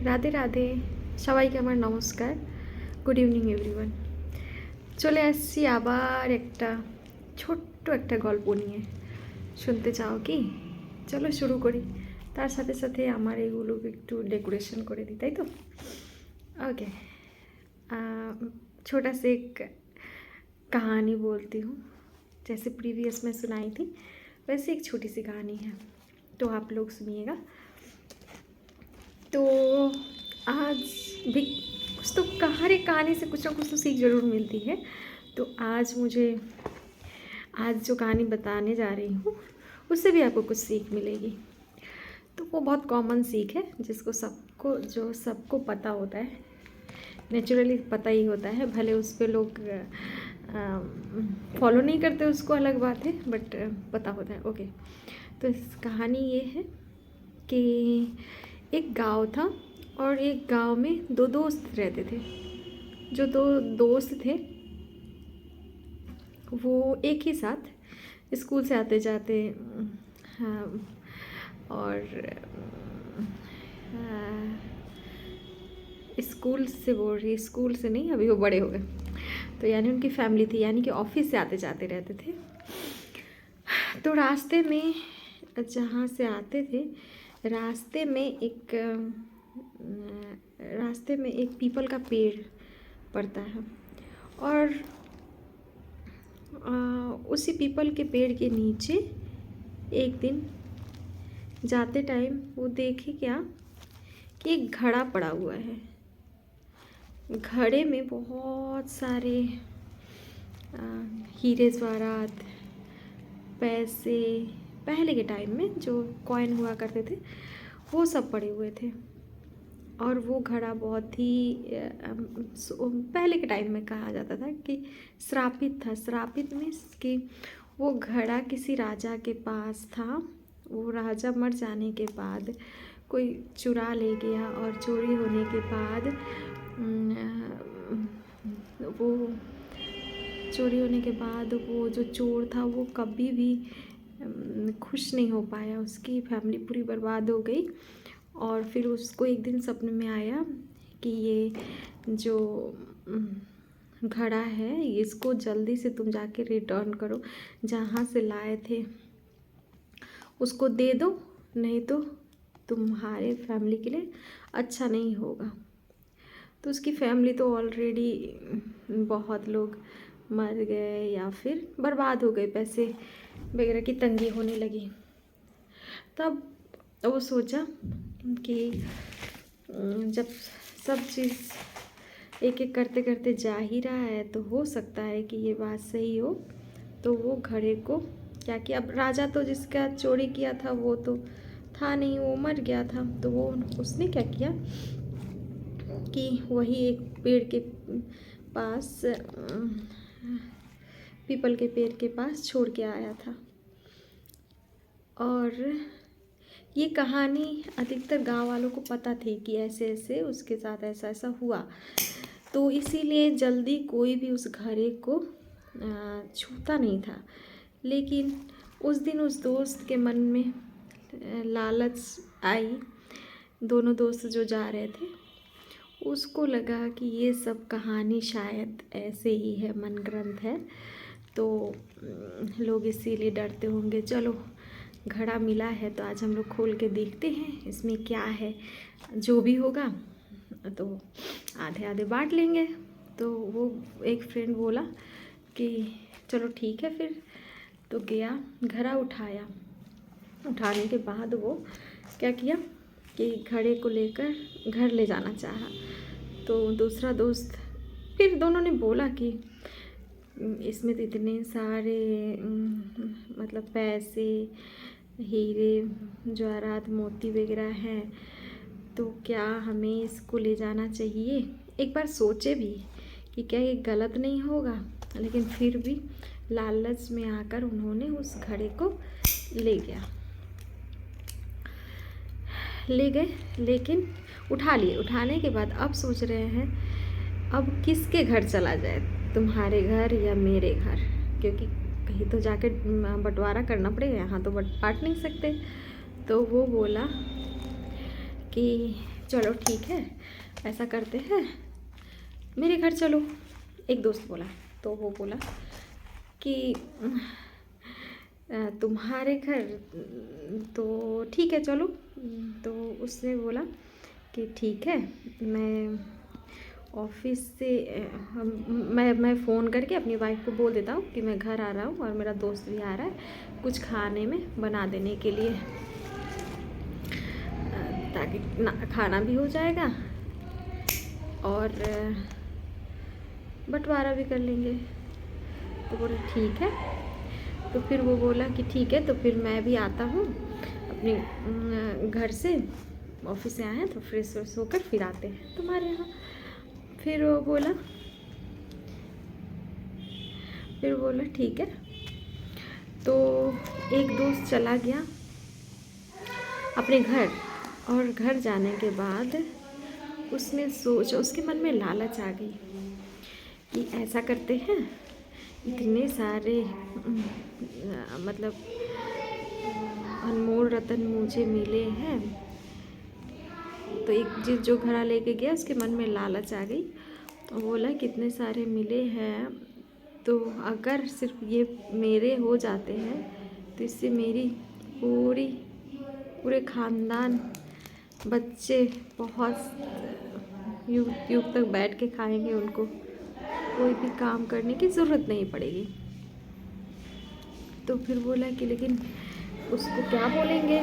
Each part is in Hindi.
রাধে রাধে, সবাইকে আমার নমস্কার। Good evening everyone. চলে আসছি আবার একটা ছোট্ট একটা গল্প নিয়ে। শুনতে চাও কি? চলো শুরু করি। তার সাথে সাথে আমার এগুলোকে একটু डेकोरेशन করে দিই, তাই तो ओके। छोटा से एक कहानी बोलती हूँ, जैसे प्रीवियस में सुनाई थी वैसे एक छोटी सी कहानी है, तो आप लोग सुनिएगा। तो आज भी कुछ तो हर एक कहानी से कुछ ना कुछ तो सीख ज़रूर मिलती है। तो आज जो कहानी बताने जा रही हूँ उससे भी आपको कुछ सीख मिलेगी। तो वो बहुत कॉमन सीख है जो सबको पता होता है, नेचुरली पता ही होता है। भले उस पर लोग फॉलो नहीं करते, उसको अलग बात है, बट पता होता है। ओके, तो इस कहानी ये है कि एक गांव था और एक गांव में दो दोस्त रहते थे। जो दो दोस्त थे वो एक ही साथ स्कूल से आते जाते, हाँ, और स्कूल से बोल रही, स्कूल से नहीं, अभी वो बड़े हो गए, तो यानी उनकी फैमिली थी, यानी कि ऑफिस से आते जाते रहते थे। तो रास्ते में जहाँ से आते थे, रास्ते में एक पीपल का पेड़ पड़ता है, और उसी पीपल के पेड़ के नीचे एक दिन जाते टाइम वो देखे क्या कि एक घड़ा पड़ा हुआ है। घड़े में बहुत सारे हीरे जवाहरात, पैसे, पहले के टाइम में जो कॉइन हुआ करते थे वो सब पड़े हुए थे। और वो घड़ा बहुत ही पहले के टाइम में कहा जाता था कि श्रापित था। श्रापित मीन्स कि वो घड़ा किसी राजा के पास था। वो राजा मर जाने के बाद कोई चुरा ले गया, और चोरी होने के बाद वो जो चोर था वो कभी भी खुश नहीं हो पाया। उसकी फैमिली पूरी बर्बाद हो गई। और फिर उसको एक दिन सपने में आया कि ये जो घड़ा है इसको जल्दी से तुम जाके रिटर्न करो, जहाँ से लाए थे उसको दे दो, नहीं तो तुम्हारे फैमिली के लिए अच्छा नहीं होगा। तो उसकी फैमिली तो ऑलरेडी बहुत लोग मर गए या फिर बर्बाद हो गए, पैसे वगैरह की तंगी होने लगी। तब वो सोचा कि जब सब चीज़ एक एक करते करते जा ही रहा है तो हो सकता है कि ये बात सही हो। तो वो घड़े को क्या किया, अब राजा तो जिसका चोरी किया था वो तो था नहीं, वो मर गया था। तो उसने क्या किया कि वही एक पेड़ के पास, पीपल के पेड़ के पास छोड़ के आया था। और ये कहानी अधिकतर गांव वालों को पता थी कि ऐसे ऐसे उसके साथ ऐसा ऐसा हुआ। तो इसीलिए जल्दी कोई भी उस घड़े को छूता नहीं था। लेकिन उस दिन उस दोस्त के मन में लालच आई। दोनों दोस्त जो जा रहे थे उसको लगा कि ये सब कहानी शायद ऐसे ही है, मन ग्रंथ है, तो लोग इसीलिए डरते होंगे। चलो घड़ा मिला है तो आज हम लोग खोल के देखते हैं इसमें क्या है, जो भी होगा तो आधे आधे बांट लेंगे। तो वो एक फ्रेंड बोला कि चलो ठीक है फिर। तो गया, घड़ा उठाया। उठाने के बाद वो क्या किया कि घड़े को लेकर घर ले जाना चाहा। तो दूसरा दोस्त, फिर दोनों ने बोला कि इसमें तो इतने सारे मतलब पैसे, हीरे जवाहरात, मोती वगैरह हैं, तो क्या हमें इसको ले जाना चाहिए। एक बार सोचे भी कि क्या ये गलत नहीं होगा, लेकिन फिर भी लालच में आकर उन्होंने उस घड़े को ले गए। लेकिन उठा लिए। उठाने के बाद अब सोच रहे हैं अब किसके घर चला जाए, तुम्हारे घर या मेरे घर, क्योंकि कहीं तो जाके बंटवारा करना पड़ेगा, यहाँ तो बांट नहीं सकते। तो वो बोला कि चलो ठीक है, ऐसा करते हैं, मेरे घर चलो। एक दोस्त बोला, तो वो बोला कि तुम्हारे घर, तो ठीक है चलो। तो उसने बोला कि ठीक है, मैं ऑफिस से मैं फ़ोन करके अपनी वाइफ को बोल देता हूँ कि मैं घर आ रहा हूँ और मेरा दोस्त भी आ रहा है कुछ खाने में बना देने के लिए, ताकि खाना भी हो जाएगा और बंटवारा भी कर लेंगे। तो बोला ठीक है। तो फिर वो बोला कि ठीक है, तो फिर मैं भी आता हूँ अपने घर से, ऑफिस से आए हैं तो फ्रेश व्रेश होकर फिर आते हैं तुम्हारे यहाँ। फिर वो बोला ठीक है। तो एक दोस्त चला गया अपने घर, और घर जाने के बाद उसने सोचा, उसके मन में लालच आ गई कि ऐसा करते हैं, इतने सारे मतलब अनमोल रतन मुझे मिले हैं। तो एक जो घड़ा लेके गया उसके मन में लालच आ गई, तो बोला कितने सारे मिले हैं, तो अगर सिर्फ ये मेरे हो जाते हैं तो इससे मेरी पूरे ख़ानदान, बच्चे बहुत युग तक बैठ के खाएंगे, उनको कोई भी काम करने की ज़रूरत नहीं पड़ेगी। तो फिर बोला कि लेकिन उसको क्या बोलेंगे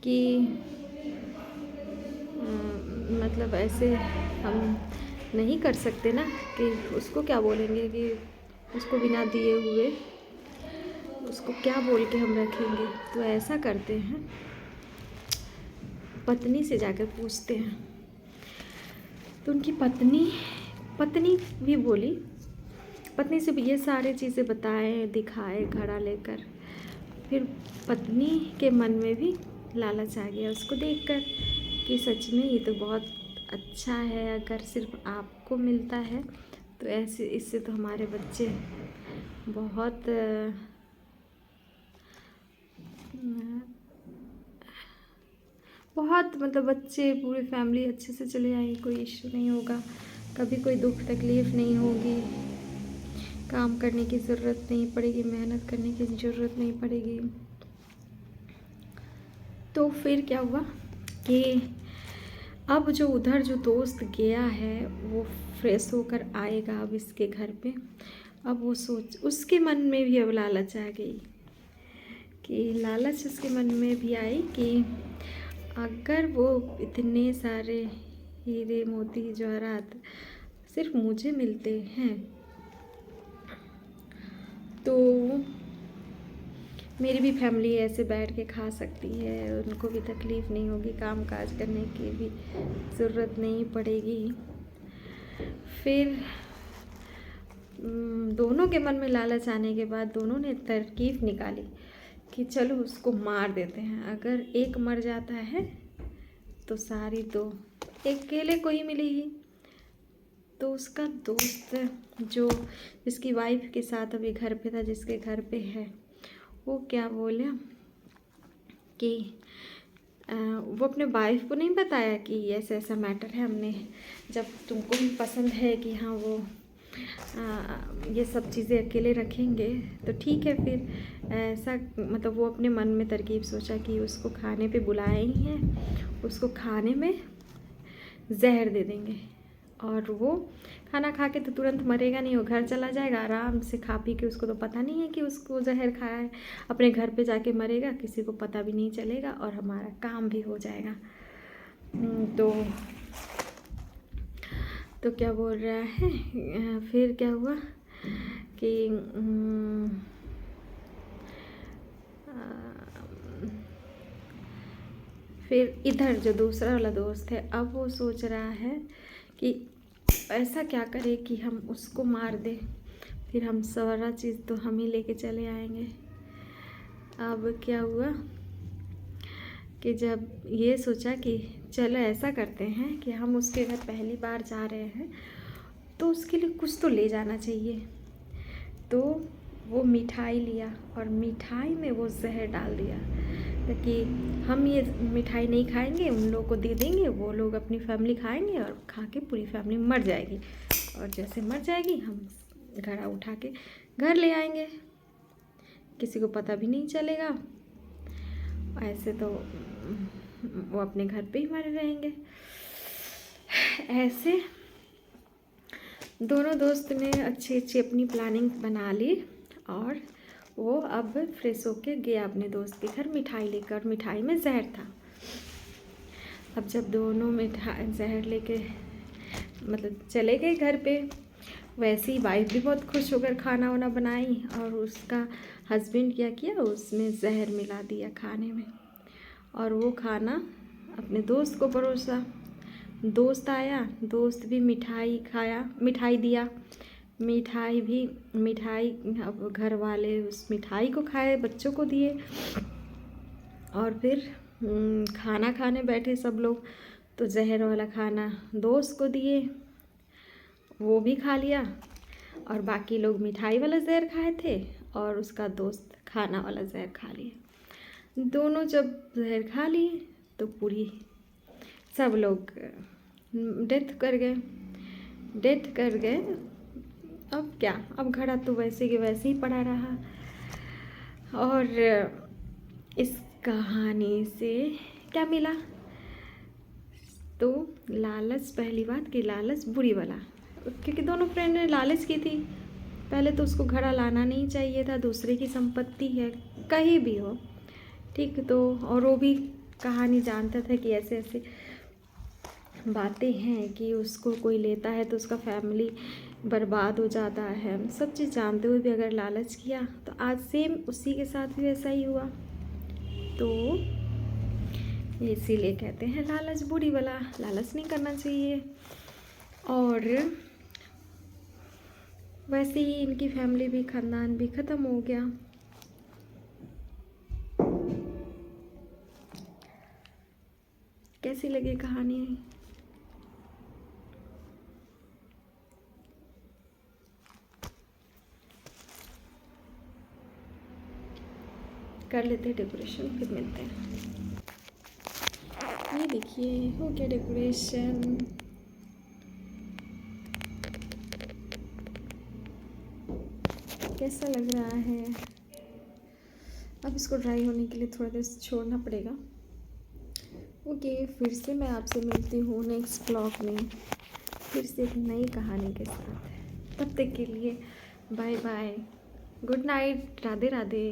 कि मतलब ऐसे हम नहीं कर सकते ना, कि उसको क्या बोलेंगे कि उसको बिना दिए हुए उसको क्या बोल के हम रखेंगे। तो ऐसा करते हैं, पत्नी से जाकर पूछते हैं। तो उनकी पत्नी भी बोली, पत्नी से भी ये सारी चीज़ें बताए दिखाए घड़ा लेकर। फिर पत्नी के मन में भी लालच आ गया उसको देखकर कि सच में ये तो बहुत अच्छा है, अगर सिर्फ आपको मिलता है तो ऐसे इससे तो हमारे बच्चे बहुत मतलब बच्चे, पूरी फैमिली अच्छे से चले आएंगे, कोई इश्यू नहीं होगा, कभी कोई दुख तकलीफ़ नहीं होगी, काम करने की ज़रूरत नहीं पड़ेगी, मेहनत करने की ज़रूरत नहीं पड़ेगी। तो फिर क्या हुआ कि अब जो दोस्त गया है वो फ्रेश होकर आएगा अब इसके घर पे। अब वो उसके मन में भी अब लालच आ गई, कि लालच उसके मन में भी आई कि अगर वो इतने सारे हीरे मोती जवाहरात सिर्फ मुझे मिलते हैं तो मेरी भी फैमिली ऐसे बैठ के खा सकती है, उनको भी तकलीफ़ नहीं होगी, काम काज करने की भी ज़रूरत नहीं पड़ेगी। फिर दोनों के मन में लालच आने के बाद दोनों ने तरकीब निकाली कि चलो उसको मार देते हैं। अगर एक मर जाता है तो सारी तो अकेले को ही मिलेगी। तो उसका दोस्त जो जिसकी वाइफ के साथ अभी घर पे था, जिसके घर पे है, वो क्या बोला कि वो अपने वाइफ को नहीं बताया कि ऐसा ऐसा मैटर है, हमने जब तुमको भी पसंद है कि हाँ वो ये सब चीज़ें अकेले रखेंगे तो ठीक है। फिर ऐसा मतलब वो अपने मन में तरकीब सोचा कि उसको खाने पे बुलाए ही हैं, उसको खाने में जहर दे देंगे और वो खाना खा के तो तुरंत मरेगा नहीं, वो घर चला जाएगा आराम से खा पी के। उसको तो पता नहीं है कि उसको जहर खाया है, अपने घर पे जाके मरेगा, किसी को पता भी नहीं चलेगा और हमारा काम भी हो जाएगा। तो क्या बोल रहा है, फिर क्या हुआ कि फिर इधर जो दूसरा वाला दोस्त है, अब वो सोच रहा है कि ऐसा क्या करे कि हम उसको मार दे, फिर हम सारा चीज़ तो हम ही लेके चले आएंगे। अब क्या हुआ कि जब ये सोचा कि चलो ऐसा करते हैं कि हम उसके घर पहली बार जा रहे हैं तो उसके लिए कुछ तो ले जाना चाहिए। तो वो मिठाई लिया और मिठाई में वो जहर डाल दिया। कि हम ये मिठाई नहीं खाएंगे, उन लोगों को दे देंगे, वो लोग अपनी फैमिली खाएंगे और खा के पूरी फैमिली मर जाएगी, और जैसे मर जाएगी हम घर उठा के घर ले आएंगे, किसी को पता भी नहीं चलेगा। ऐसे तो वो अपने घर पे ही मरे रहेंगे। ऐसे दोनों दोस्त ने अच्छी अच्छी अपनी प्लानिंग बना ली और वो अब फ्रेश होके गया अपने दोस्त के घर मिठाई लेकर। मिठाई में जहर था। अब जब दोनों जहर लेके मतलब चले गए घर पे, वैसे ही वाइफ भी बहुत खुश होकर खाना वाना बनाई, और उसका हस्बैंड क्या किया, उसमें जहर मिला दिया खाने में, और वो खाना अपने दोस्त को परोसा। दोस्त आया, दोस्त भी मिठाई खाया, मिठाई दिया, मिठाई अब घर वाले उस मिठाई को खाए, बच्चों को दिए, और फिर खाना खाने बैठे सब लोग, तो जहर वाला खाना दोस्त को दिए, वो भी खा लिया, और बाकी लोग मिठाई वाला जहर खाए थे और उसका दोस्त खाना वाला जहर खा लिया। दोनों जब जहर खा लिए तो पूरी सब लोग डेथ कर गए। अब क्या, अब घड़ा तो वैसे के वैसे ही पड़ा रहा। और इस कहानी से क्या मिला, तो लालच, पहली बात कि लालच बुरी वाला, क्योंकि दोनों फ्रेंड ने लालच की थी। पहले तो उसको घड़ा लाना नहीं चाहिए था, दूसरे की संपत्ति है, कहीं भी हो, ठीक। तो और वो भी कहानी जानता था कि ऐसे ऐसे बातें हैं कि उसको कोई लेता है तो उसका फैमिली बर्बाद हो जाता है। सब चीज़ जानते हुए भी अगर लालच किया तो आज सेम उसी के साथ भी वैसा ही हुआ। तो इसीलिए कहते हैं लालच बुरी वाला, लालच नहीं करना चाहिए। और वैसे ही इनकी फैमिली भी, खानदान भी ख़त्म हो गया। कैसी लगी कहानी? कर लेते हैं डेकोरेशन, फिर मिलते हैं। ये देखिए हो गया डेकोरेशन। कैसा लग रहा है? अब इसको ड्राई होने के लिए थोड़ा देर छोड़ना पड़ेगा। ओके, फिर से मैं आपसे मिलती हूँ नेक्स्ट ब्लॉग में, फिर से एक नई कहानी के साथ। तब तक के लिए bye bye, good night, Radhe Radhe.